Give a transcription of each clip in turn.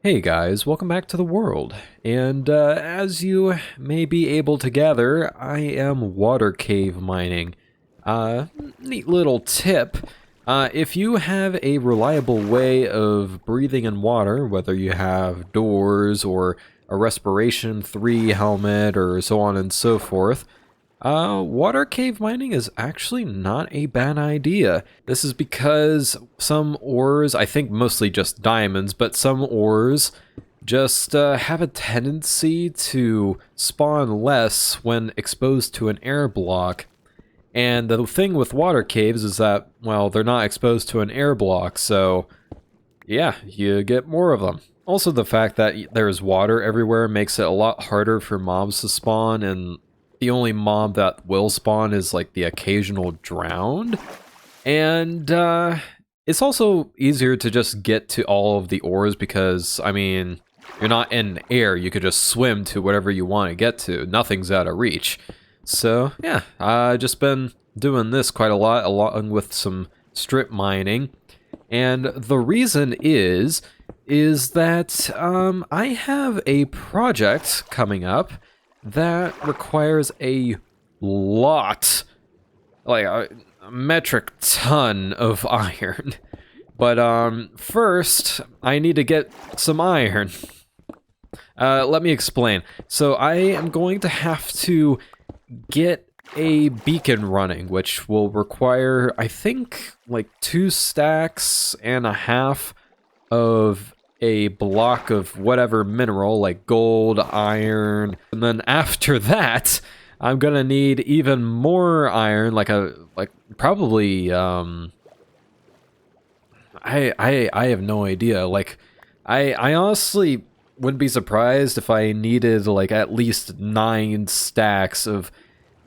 Hey guys, welcome back to the world. And as you may be able to gather, I am water cave mining. Neat little tip. If you have a reliable way of breathing in water, whether you have doors or a respiration 3 helmet or so on and so forth, water cave mining is actually not a bad idea. This is because some ores, I think mostly just diamonds, but some ores just have a tendency to spawn less when exposed to an air block. And the thing with water caves is that, well, they're not exposed to an air block, so yeah, you get more of them. Also, the fact that there's water everywhere makes it a lot harder for mobs to spawn, and the only mob that will spawn is like the occasional drowned. And it's also easier to just get to all of the ores because, I mean, you're not in air. You could just swim to whatever you want to get to. Nothing's out of reach. So, yeah, I've just been doing this quite a lot, along with some strip mining. And the reason is that I have a project coming up that requires a lot, like a metric ton of iron. But first, I need to get some iron. Let me explain. So I am going to have to get a beacon running, which will require, I think, like 2 stacks and a half of a block of whatever mineral, like gold, iron, and then after that, I'm gonna need even more iron, like probably, I have no idea, like, I honestly wouldn't be surprised if I needed, like, at least 9 stacks of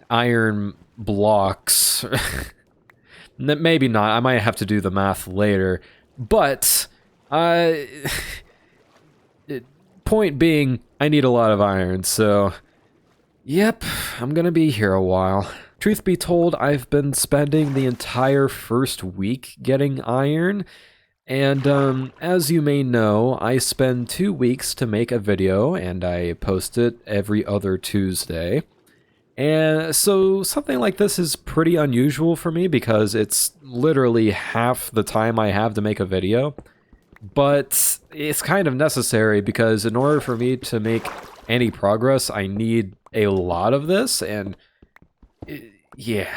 iron blocks. Maybe not, I might have to do the math later, but point being, I need a lot of iron, so yep, I'm gonna be here a while. Truth be told, I've been spending the entire first week getting iron, and as you may know, I spend 2 weeks to make a video, and I post it every other Tuesday. And so something like this is pretty unusual for me because it's literally half the time I have to make a video. But it's kind of necessary because in order for me to make any progress, I need a lot of this, and yeah.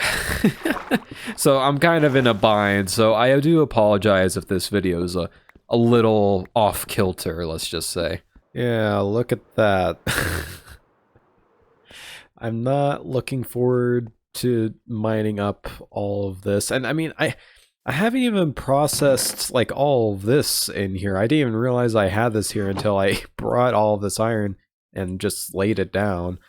So I'm kind of in a bind, so I do apologize if this video is a little off kilter, let's just say. Yeah, look at that. I'm not looking forward to mining up all of this, and I mean, I haven't even processed, like, all of this in here. I didn't even realize I had this here until I brought all of this iron and just laid it down.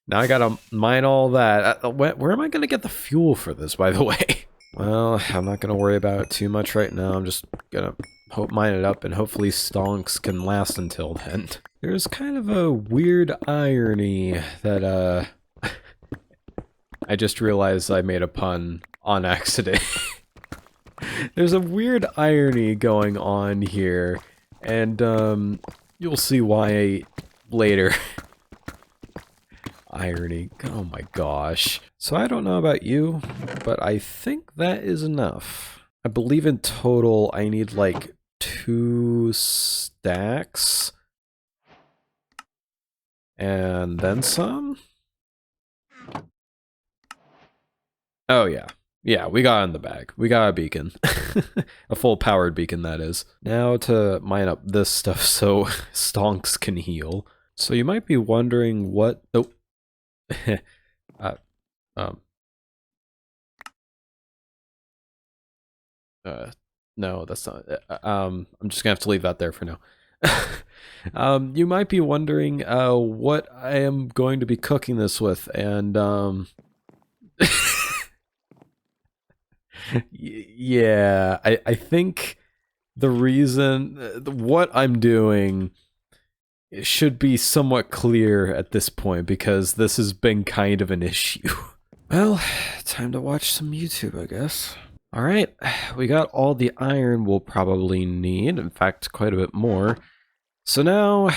Now I gotta mine all that. Where am I gonna get the fuel for this, by the way? Well, I'm not gonna worry about it too much right now. I'm just gonna mine it up, and hopefully stonks can last until then. There's kind of a weird irony that, I just realized I made a pun on accident. There's a weird irony going on here, and you'll see why later. Irony, oh my gosh. So I don't know about you, but I think that is enough. I believe in total I need like 2 stacks. And then some? Oh yeah. Yeah, we got in the bag. We got a beacon. A full powered beacon, that is. Now to mine up this stuff so stonks can heal. So you might be wondering what... Oh. No, that's not... I'm just gonna have to leave that there for now. You might be wondering what I am going to be cooking this with, and yeah, I think the reason, what I'm doing should be somewhat clear at this point because this has been kind of an issue. Well, time to watch some YouTube, I guess. Alright, we got all the iron we'll probably need, in fact, quite a bit more. So now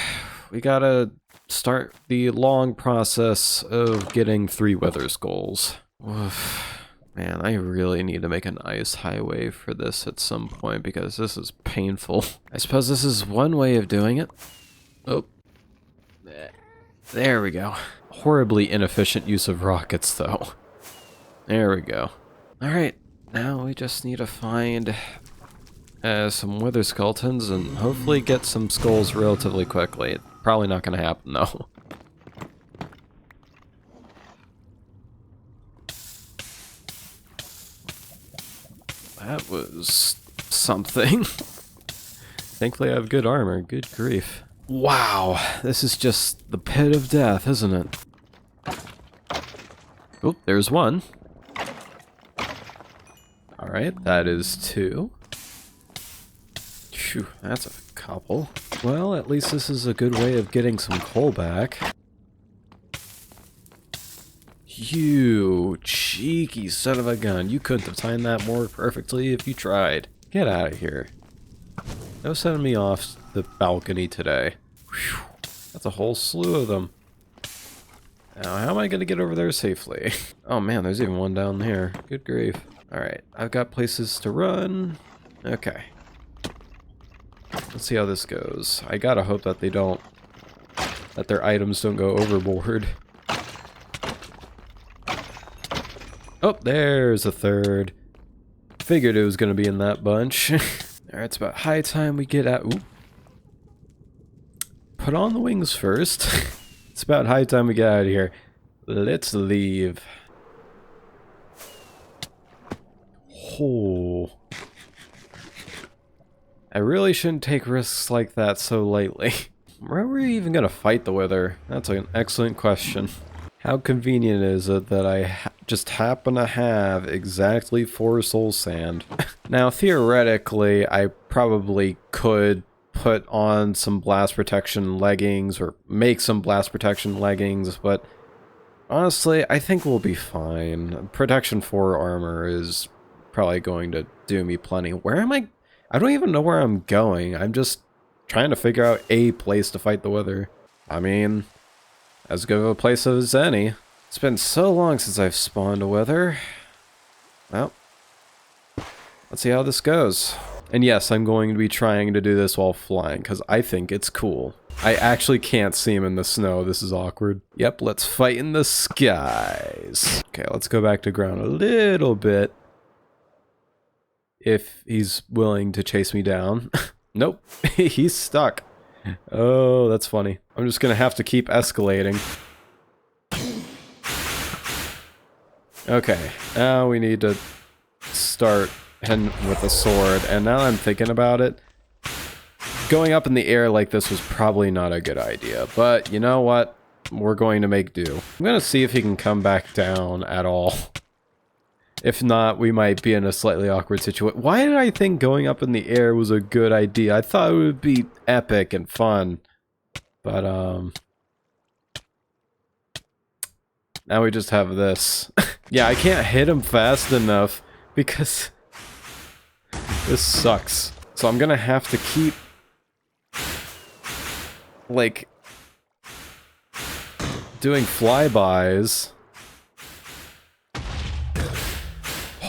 we gotta start the long process of getting 3 wither skulls. Oof. Man, I really need to make an ice highway for this at some point because this is painful. I suppose this is one way of doing it. Oh. There we go. Horribly inefficient use of rockets, though. There we go. Alright, now we just need to find some wither skeletons and hopefully get some skulls relatively quickly. Probably not going to happen, though. That was something. Thankfully I have good armor. Good grief. Wow, this is just the pit of death, isn't it? Oh, there's one. Alright, that is 2. Phew, that's a couple. Well, at least this is a good way of getting some coal back. You cheeky son of a gun. You couldn't have timed that more perfectly if you tried. Get out of here. No sending me off the balcony today. Whew, that's a whole slew of them. Now, how am I going to get over there safely? Oh man, there's even one down there. Good grief. Alright, I've got places to run. Okay. Let's see how this goes. I gotta hope that that their items don't go overboard. Oh, there's a third. Figured it was gonna be in that bunch. Alright, it's about high time we get out. Ooh. Put on the wings first. It's about high time we get out of here. Let's leave. Oh. I really shouldn't take risks like that so lightly. Where are we even gonna fight the wither? That's an excellent question. How convenient is it that I just happen to have exactly 4 soul sand? Now, theoretically, I probably could put on some blast protection leggings or make some blast protection leggings, but honestly, I think we'll be fine. Protection 4 armor is probably going to do me plenty. Where am I? I don't even know where I'm going. I'm just trying to figure out a place to fight the wither. I mean, as good of a place as any. It's been so long since I've spawned a wither. Well, let's see how this goes. And yes, I'm going to be trying to do this while flying, because I think it's cool. I actually can't see him in the snow. This is awkward. Yep, let's fight in the skies. Okay, let's go back to ground a little bit. If he's willing to chase me down. Nope, he's stuck. Oh, that's funny. I'm just gonna have to keep escalating. Okay, now we need to start heading with a sword, and now I'm thinking about it, going up in the air like this was probably not a good idea, but you know what? We're going to make do. I'm gonna see if he can come back down at all. If not, we might be in a slightly awkward situation. Why did I think going up in the air was a good idea? I thought it would be epic and fun. But, now we just have this. Yeah, I can't hit him fast enough because this sucks. So I'm gonna have to keep, like, doing flybys.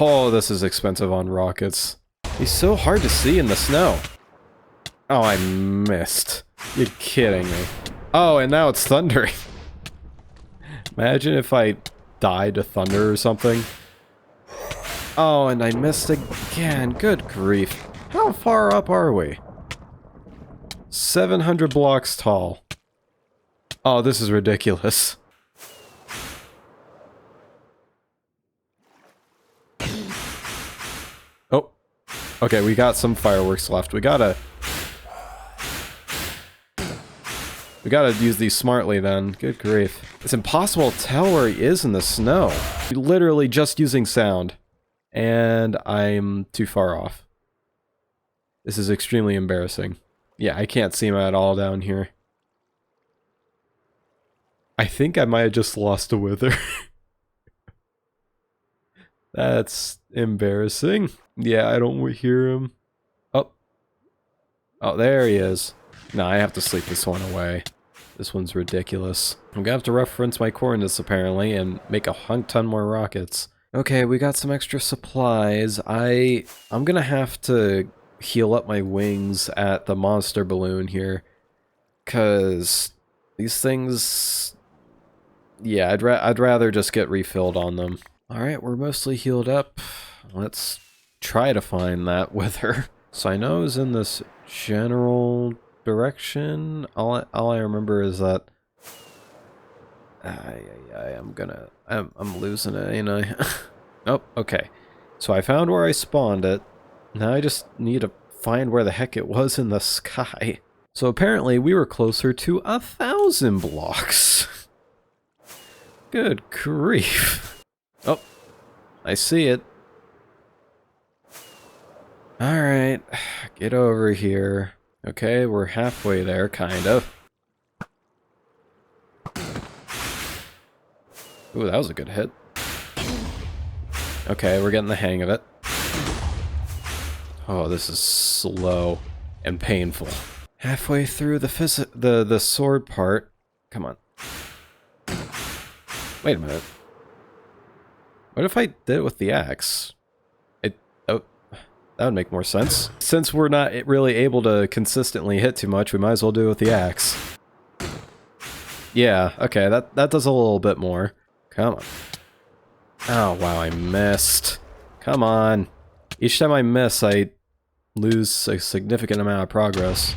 Oh, this is expensive on rockets. He's so hard to see in the snow. Oh, I missed. You're kidding me. Oh, and now it's thundering. Imagine if I died to thunder or something. Oh, and I missed again. Good grief. How far up are we? 700 blocks tall. Oh, this is ridiculous. Oh, okay, we got some fireworks left. We gotta use these smartly then. Good grief. It's impossible to tell where he is in the snow. Literally just using sound. And I'm too far off. This is extremely embarrassing. Yeah, I can't see him at all down here. I think I might have just lost a wither. That's embarrassing. Yeah, I don't hear him. Oh. Oh, there he is. No, I have to sleep this one away. This one's ridiculous. I'm gonna have to reference my coordinates apparently and make a ton more rockets. Okay, we got some extra supplies. I'm gonna have to heal up my wings at the monster balloon here, cause these things, yeah, I'd rather just get refilled on them. All right, we're mostly healed up. Let's try to find that wither. So I know it was in this general direction. All I remember is that I'm losing it, ain't I? Oh, okay. So I found where I spawned it. Now I just need to find where the heck it was in the sky. So apparently we were closer to 1,000 blocks. Good grief. Oh, I see it. Alright, get over here. Okay, we're halfway there, kind of. Ooh, that was a good hit. Okay, we're getting the hang of it. Oh, this is slow and painful. Halfway through the sword part. Come on. Wait a minute. What if I did it with the axe? Oh, that would make more sense. Since we're not really able to consistently hit too much, we might as well do it with the axe. Yeah, okay, that does a little bit more. Come on. Oh, wow, I missed. Come on. Each time I miss, I lose a significant amount of progress.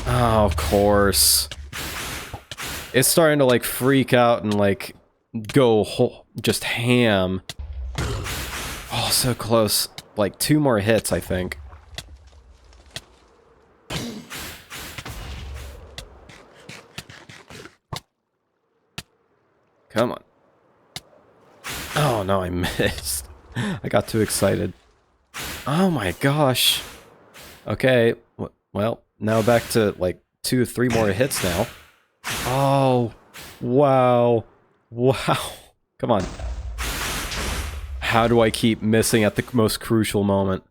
Oh, of course. It's starting to, like, freak out and, like, go just ham. Oh, so close. Like, 2 more hits, I think. Come on. Oh, no, I missed. I got too excited. Oh my gosh. Okay, well, now back to, like, 2 or 3 more hits now. Oh, wow. Wow. Come on. How do I keep missing at the most crucial moment?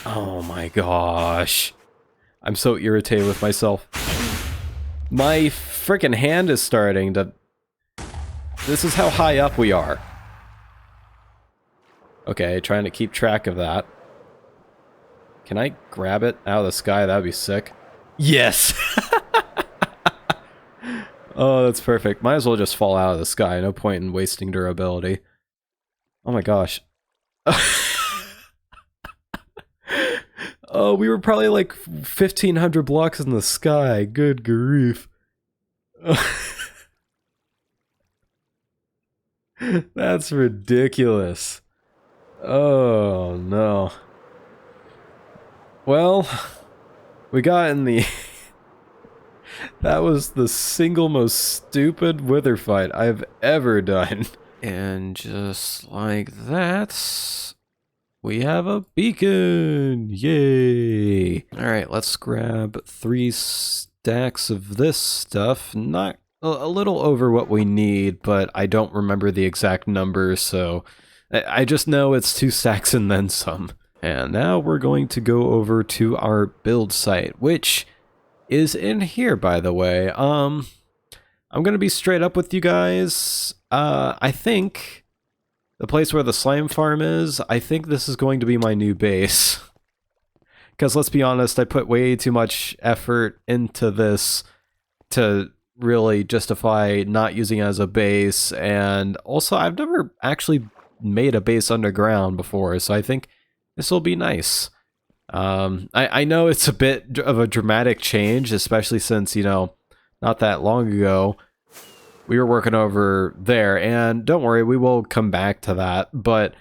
Oh my gosh. I'm so irritated with myself. My freaking hand is starting to... This is how high up we are. Okay, trying to keep track of that. Can I grab it out of the sky? That'd be sick. Yes! Oh, that's perfect. Might as well just fall out of the sky. No point in wasting durability. Oh my gosh. Oh, we were probably like 1,500 blocks in the sky. Good grief. That's ridiculous. Oh, no. Well, we got in the... That was the single most stupid wither fight I've ever done. And just like that, we have a beacon! Yay! Alright, let's grab 3 stacks of this stuff. Not a little over what we need, but I don't remember the exact number, so I just know it's 2 stacks and then some. And now we're going to go over to our build site, which is in here, by the way. I'm gonna be straight up with you guys. I think the place where the slime farm is, I think this is going to be my new base. Because let's be honest, I put way too much effort into this to really justify not using it as a base, and also I've never actually made a base underground before, so I think this will be nice. I know it's a bit of a dramatic change, especially since, you know, not that long ago, we were working over there, and don't worry, we will come back to that, but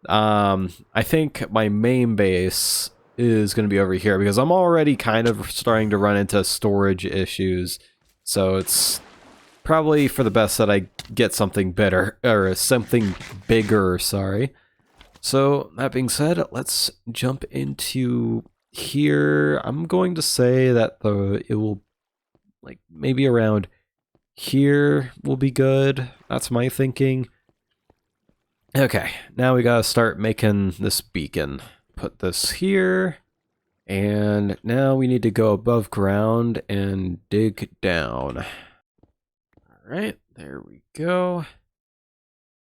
I think my main base is going to be over here, because I'm already kind of starting to run into storage issues, so it's probably for the best that I get something better, or something bigger, sorry. So, that being said, let's jump into here. I'm going to say that it will, like, maybe around here will be good. That's my thinking. Okay, now we gotta start making this beacon. Put this here. And now we need to go above ground and dig down. All right, there we go.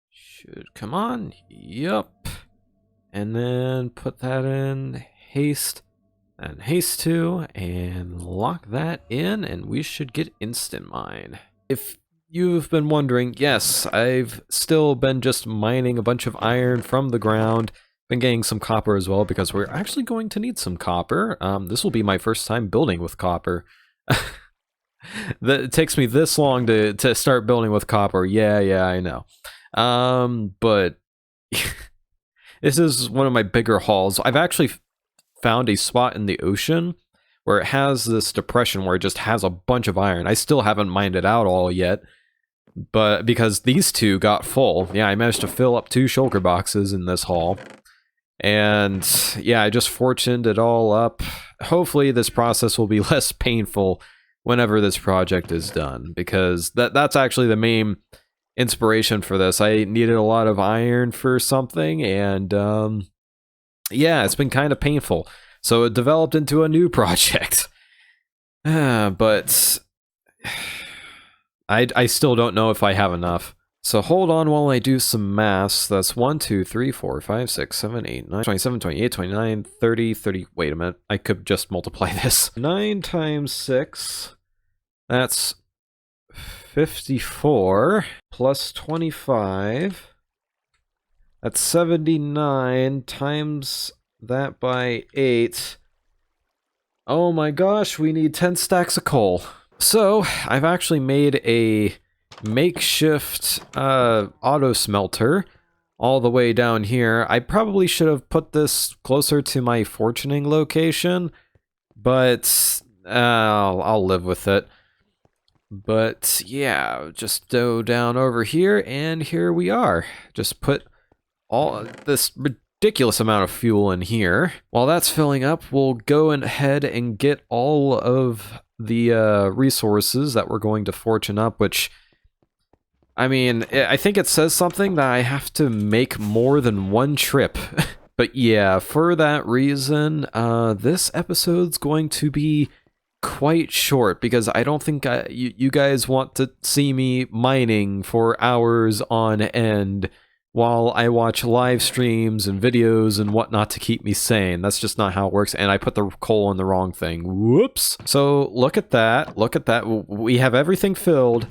Should come on. Yup. And then put that in haste and haste 2 and lock that in, and we should get instant mine. If you've been wondering, yes, I've still been just mining a bunch of iron from the ground. Been getting some copper as well because we're actually going to need some copper. This will be my first time building with copper. It takes me this long to start building with copper. Yeah, I know. But this is one of my bigger hauls. I've actually found a spot in the ocean where it has this depression where it just has a bunch of iron. I still haven't mined it out all yet, but because these two got full. Yeah, I managed to fill up 2 shulker boxes in this haul. And yeah, I just fortuned it all up. Hopefully this process will be less painful whenever this project is done, because that's actually the main inspiration for this. I needed a lot of iron for something, and yeah, it's been kind of painful. So it developed into a new project. But I still don't know if I have enough. So hold on while I do some maths. That's 1, 2, 3, 4, 5, 6, 7, 8, 9, 27, 28, 29, 30, 30. Wait a minute. I could just multiply this. 9 times 6. That's 54 plus 25. That's 79 times that by 8. Oh my gosh, we need 10 stacks of coal. So, I've actually made a makeshift auto smelter all the way down here. I probably should have put this closer to my fortuning location, but I'll live with it. But yeah, just go down over here, and here we are. Just put all this ridiculous amount of fuel in here. While that's filling up, we'll go ahead and get all of the resources that we're going to fortune up, which, I mean, I think it says something that I have to make more than one trip. But yeah, for that reason, this episode's going to be quite short, because I don't think you guys want to see me mining for hours on end while I watch live streams and videos and whatnot to keep me sane. That's just not how it works, and I put the coal in the wrong thing. Whoops. So look at that. Look at that. We have everything filled,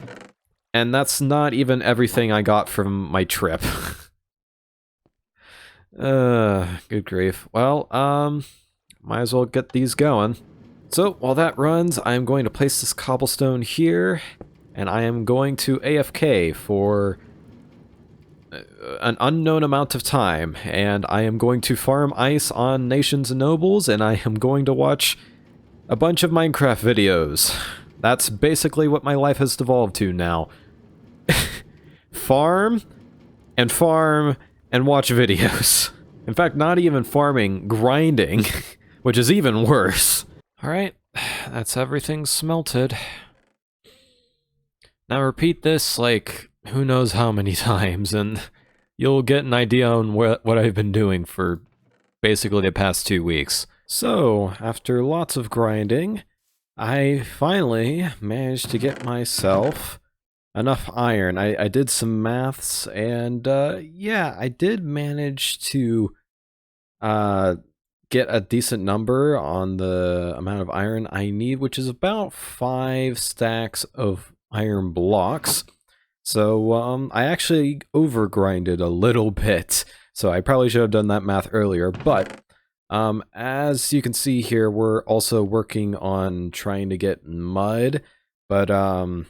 and that's not even everything I got from my trip. Good grief. Well, might as well get these going. So while that runs, I'm going to place this cobblestone here, and I am going to AFK for an unknown amount of time, and I am going to farm ice on nations and nobles, and I am going to watch a bunch of Minecraft videos. That's basically what my life has devolved to now. Farm and watch videos. In fact, not even farming, grinding, which is even worse. Alright, that's everything smelted. Now repeat this like who knows how many times, and you'll get an idea on what I've been doing for basically the past 2 weeks. So, after lots of grinding, I finally managed to get myself enough iron. I did some maths, and yeah, I did manage to get a decent number on the amount of iron I need, which is about 5 stacks of iron blocks. So I actually overgrinded a little bit, so I probably should have done that math earlier, but as you can see here, we're also working on trying to get mud, but I'm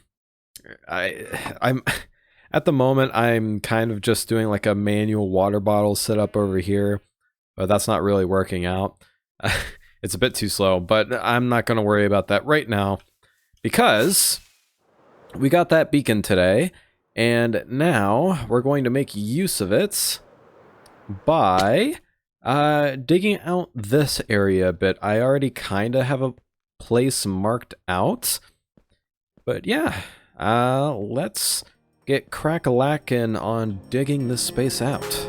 at the moment I'm kind of just doing like a manual water bottle setup over here, but that's not really working out. It's a bit too slow, but I'm not going to worry about that right now, because we got that beacon today, and now we're going to make use of it by digging out this area a bit. I already kind of have a place marked out, but yeah, let's get crack-a-lackin' on digging this space out.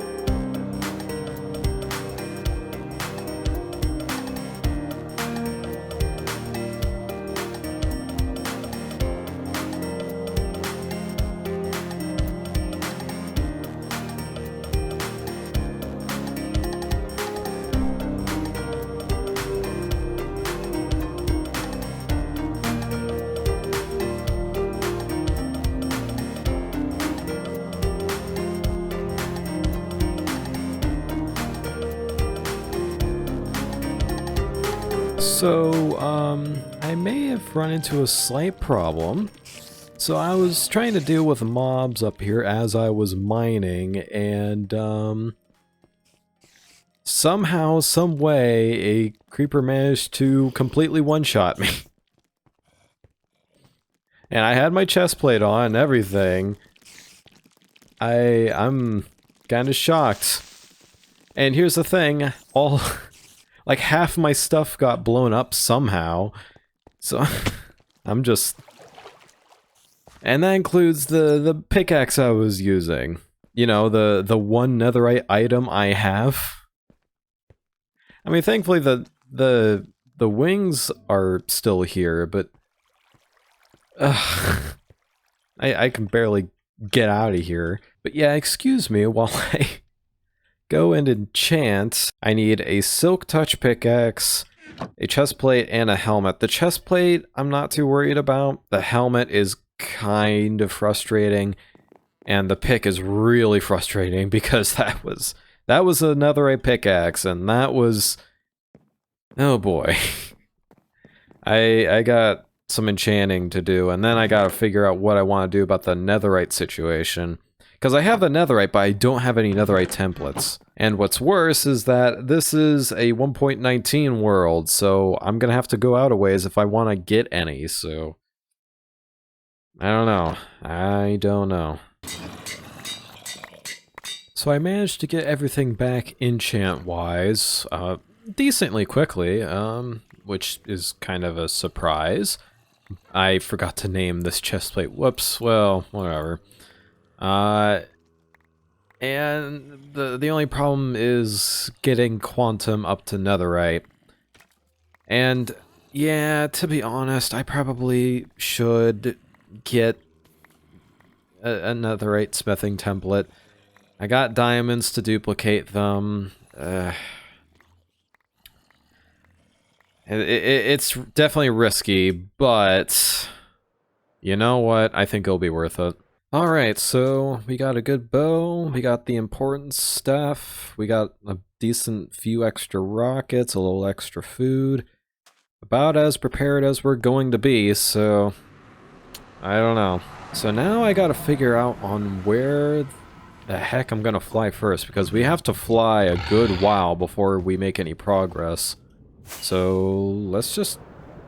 So, I may have run into a slight problem. So I was trying to deal with mobs up here as I was mining, and, somehow, some way, a creeper managed to completely one-shot me. And I had my chest plate on and everything. I'm kinda shocked. And here's the thing, like half my stuff got blown up somehow. So, I'm just... And that includes the pickaxe I was using. You know, the one netherite item I have. I mean, thankfully the wings are still here, but I can barely get out of here. But yeah, excuse me while I go and enchant. I need a silk touch pickaxe, a chest plate, and a helmet. The chest plate I'm not too worried about. The helmet is kind of frustrating, and the pick is really frustrating because that was a netherite pickaxe, and that was... oh boy. I got some enchanting to do, and then I gotta figure out what I want to do about the netherite situation. Because I have the netherite, but I don't have any netherite templates. And what's worse is that this is a 1.19 world, so I'm gonna have to go out a ways if I want to get any, so... I don't know. So I managed to get everything back enchant-wise, decently quickly, which is kind of a surprise. I forgot to name this chestplate. Whoops, well, whatever. And the only problem is getting quantum up to netherite. And yeah, to be honest, I probably should get a netherite smithing template. I got diamonds to duplicate them. It's definitely risky, but you know what? I think it'll be worth it. Alright, so we got a good bow, we got the important stuff, we got a decent few extra rockets, a little extra food. About as prepared as we're going to be, so I don't know. So now I gotta figure out on where the heck I'm gonna fly first, because we have to fly a good while before we make any progress. So let's just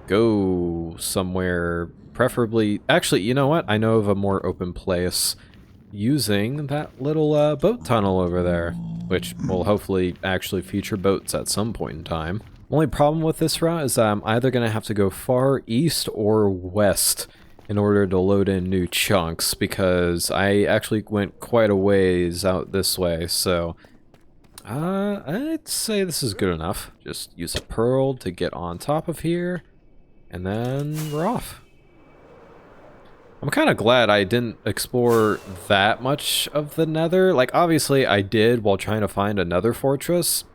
go somewhere, preferably... Actually, you know what? I know of a more open place using that little boat tunnel over there, which will hopefully actually feature boats at some point in time. Only problem with this route is that I'm either going to have to go far east or west in order to load in new chunks, because I actually went quite a ways out this way, so... I'd say this is good enough. Just use a pearl to get on top of here, and then we're off. I'm kind of glad I didn't explore that much of the nether. Like, obviously I did while trying to find another fortress,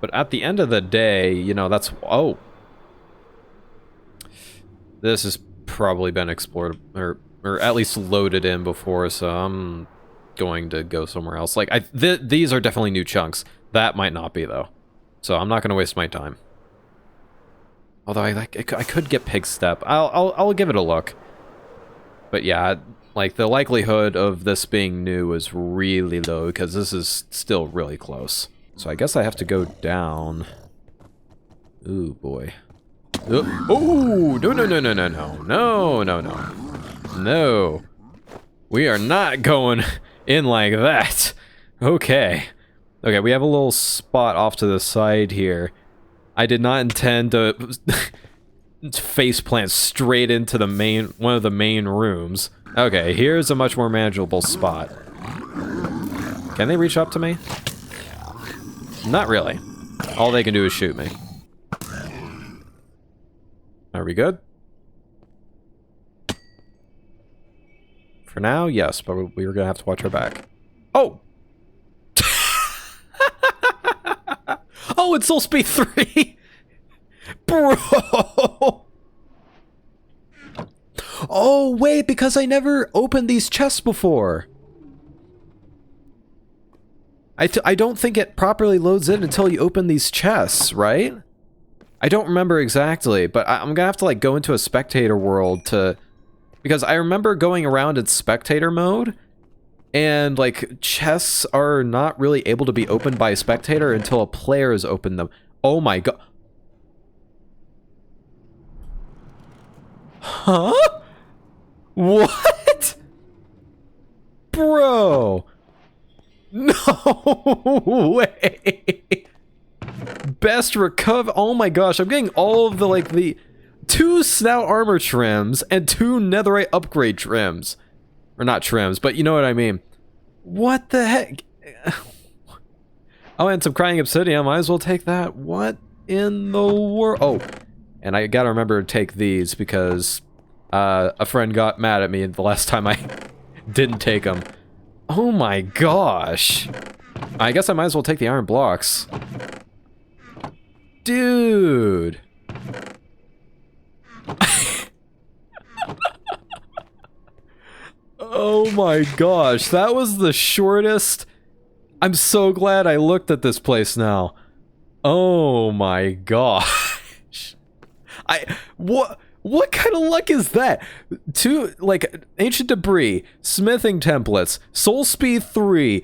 but at the end of the day, you know, that's... Oh! This has probably been explored, or at least loaded in before, so I'm going to go somewhere else. Like, these are definitely new chunks. That might not be, though. So I'm not going to waste my time. Although I could get pig step. I'll give it a look. But yeah, like, the likelihood of this being new is really low, because this is still really close. So I guess I have to go down. Ooh, boy. Oh, no. We are not going in like that. Okay. Okay, we have a little spot off to the side here. I did not intend to face plant straight into the one of the main rooms. Okay, here's a much more manageable spot. Can they reach up to me? Not really. All they can do is shoot me. Are we good? For now, yes, but we were gonna have to watch our back. Oh! Oh, it's Soul Speed 3! Bro! Oh, wait, because I never opened these chests before. I don't think it properly loads in until you open these chests, right? I don't remember exactly, but I'm gonna have to like go into a spectator world to, because I remember going around in spectator mode, and like chests are not really able to be opened by a spectator until a player has opened them. Oh my god. Huh? What? Bro. No way. Best recover. Oh my gosh, I'm getting all of the like the 2 snout armor trims and 2 netherite upgrade trims. Or not trims, but you know what I mean. What the heck? Oh, and some crying obsidian. Might as well take that. What in the world? Oh, and I gotta remember to take these because a friend got mad at me the last time I didn't take them. Oh my gosh. I guess I might as well take the iron blocks. Dude. Oh my gosh, that was the shortest. I'm so glad I looked at this place now. Oh my gosh. What kind of luck is that? 2 like ancient debris, smithing templates, soul speed 3,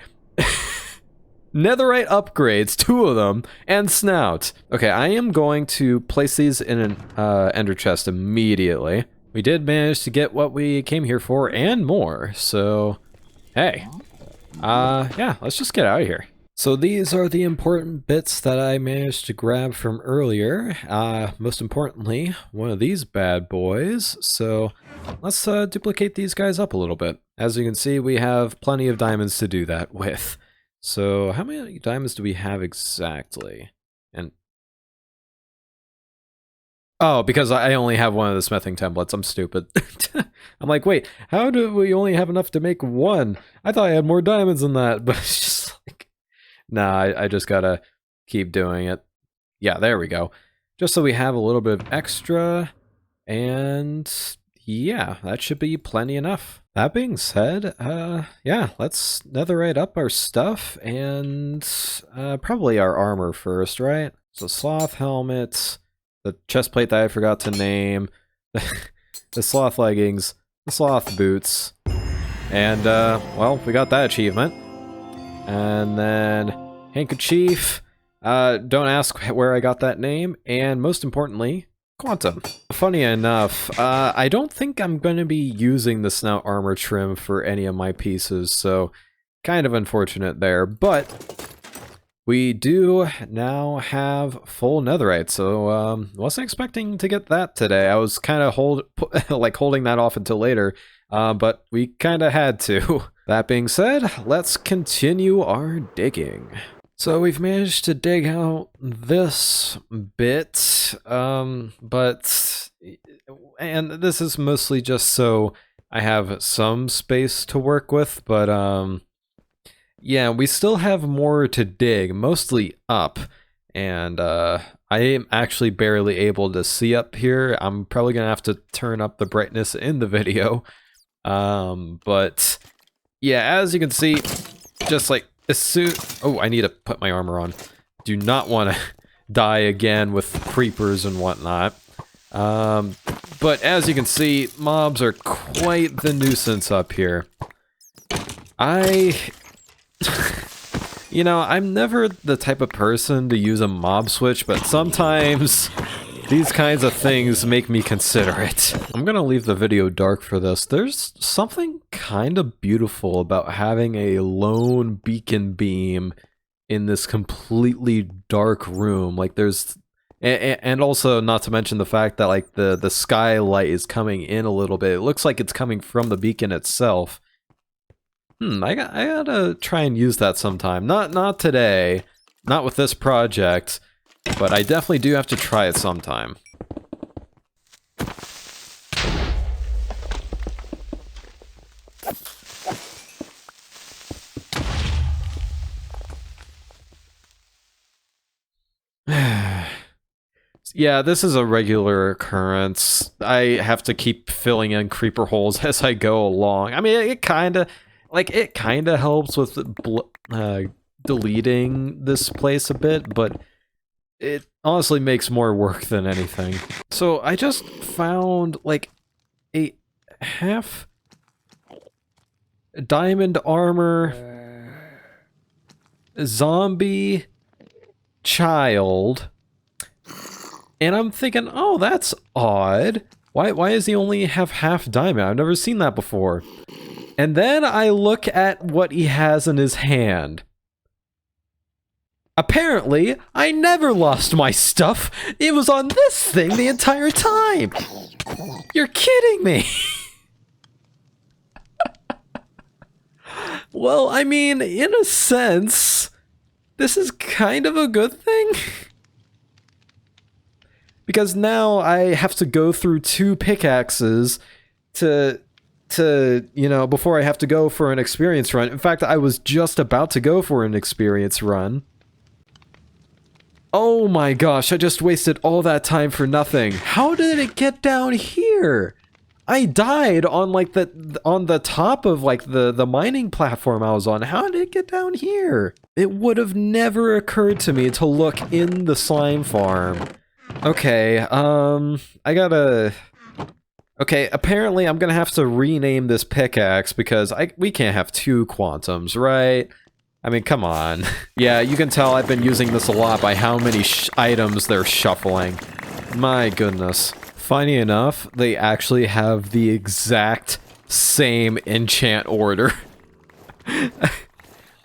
netherite upgrades, 2 of them, and snout. Okay, I am going to place these in an ender chest immediately. We did manage to get what we came here for and more, so hey. Yeah, let's just get out of here. So these are the important bits that I managed to grab from earlier. Most importantly, one of these bad boys. So let's duplicate these guys up a little bit. As you can see, we have plenty of diamonds to do that with. So how many diamonds do we have exactly? And oh, because I only have one of the smithing templates. I'm stupid. I'm like, wait, how do we only have enough to make one? I thought I had more diamonds than that, but it's just like, nah, I just gotta keep doing it. Yeah, there we go. Just so we have a little bit of extra, and yeah, that should be plenty enough. That being said, yeah, let's netherite up our stuff, and probably our armor first, right? So sloth helmet, the chest plate that I forgot to name, the sloth leggings, the sloth boots, and well, we got that achievement. And then handkerchief, don't ask where I got that name, and most importantly, quantum. Funny enough, I don't think I'm going to be using the snout armor trim for any of my pieces, so kind of unfortunate there, but we do now have full netherite, so wasn't expecting to get that today. I was kind of holding that off until later, but we kind of had to. That being said, let's continue our digging. So we've managed to dig out this bit, but this is mostly just so I have some space to work with, but yeah, we still have more to dig, mostly up, and I am actually barely able to see up here. I'm probably gonna have to turn up the brightness in the video, but yeah, as you can see, just like as soon... Oh, I need to put my armor on. Do not want to die again with creepers and whatnot. But as you can see, mobs are quite the nuisance up here. You know, I'm never the type of person to use a mob switch, but sometimes these kinds of things make me consider it. I'm gonna leave the video dark for this. There's something kind of beautiful about having a lone beacon beam in this completely dark room. Like there's... And also, not to mention the fact that like the skylight is coming in a little bit. It looks like it's coming from the beacon itself. I gotta try and use that sometime. Not today, not with this project, but I definitely do have to try it sometime. Yeah, this is a regular occurrence. I have to keep filling in creeper holes as I go along. I mean, it kind of helps with deleting this place a bit, but it honestly makes more work than anything. So I just found like a half diamond armor zombie child, and I'm thinking, oh, that's odd. Why does he only have half diamond? I've never seen that before. And then I look at what he has in his hand. Apparently, I never lost my stuff. It was on this thing the entire time. You're kidding me. Well, I mean, in a sense, this is kind of a good thing. Because now I have to go through 2 pickaxes to, you know, before I have to go for an experience run. In fact, I was just about to go for an experience run. Oh my gosh, I just wasted all that time for nothing. How did it get down here? I died on like on the top of like the mining platform I was on. How did it get down here? It would have never occurred to me to look in the slime farm. Okay, I gotta... Okay, apparently I'm gonna have to rename this pickaxe because we can't have 2 quantums, right? I mean, come on. Yeah, you can tell I've been using this a lot by how many items they're shuffling. My goodness. Funny enough, they actually have the exact same enchant order.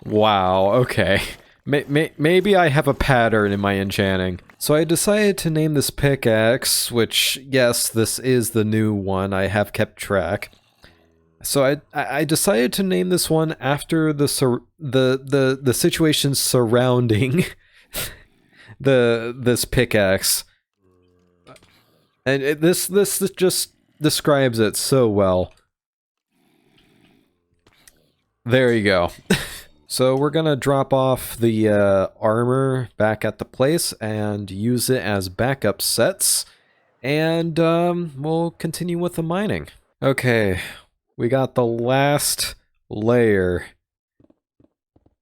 Wow, okay. Maybe I have a pattern in my enchanting. So I decided to name this pickaxe, which, yes, this is the new one. I have kept track. So I decided to name this one after the situation surrounding this pickaxe, and this just describes it so well. There you go. So we're gonna drop off the armor back at the place and use it as backup sets, and we'll continue with the mining. Okay. We got the last layer.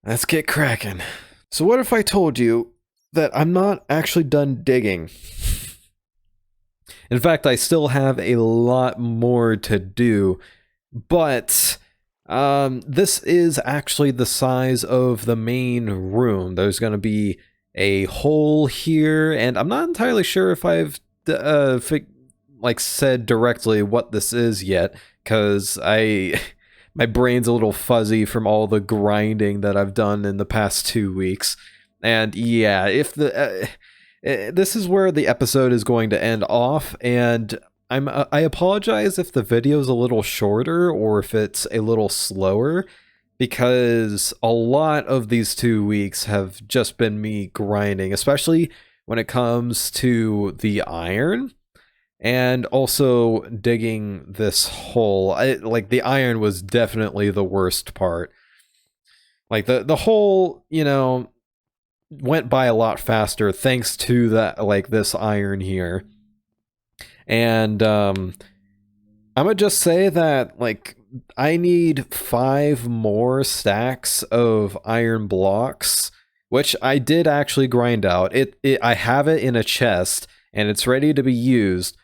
Let's get cracking. So what if I told you that I'm not actually done digging? In fact, I still have a lot more to do, but this is actually the size of the main room. There's going to be a hole here, and I'm not entirely sure if I've like said directly what this is yet, because my brain's a little fuzzy from all the grinding that I've done in the past 2 weeks. And yeah, if this is where the episode is going to end off, and I apologize if the video is a little shorter or if it's a little slower, because a lot of these 2 weeks have just been me grinding, especially when it comes to the iron. And also digging this hole. Like, the iron was definitely the worst part. Like, the hole, you know, went by a lot faster thanks to that, like, this iron here. And I'm gonna just say that, like, I need 5 more stacks of iron blocks, which I did actually grind out. I have it in a chest and it's ready to be used.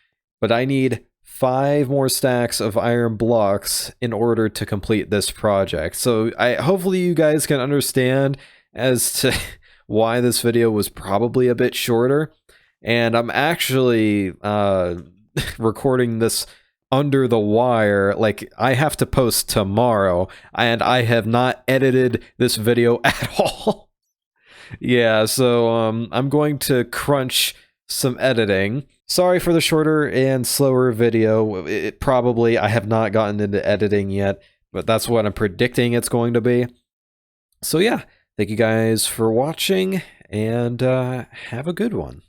But I need 5 more stacks of iron blocks in order to complete this project. So hopefully you guys can understand as to why this video was probably a bit shorter. And I'm actually recording this under the wire. Like, I have to post tomorrow, and I have not edited this video at all. Yeah, so I'm going to crunch some editing. Sorry for the shorter and slower video. I have not gotten into editing yet, but that's what I'm predicting it's going to be. So yeah, thank you guys for watching, and have a good one.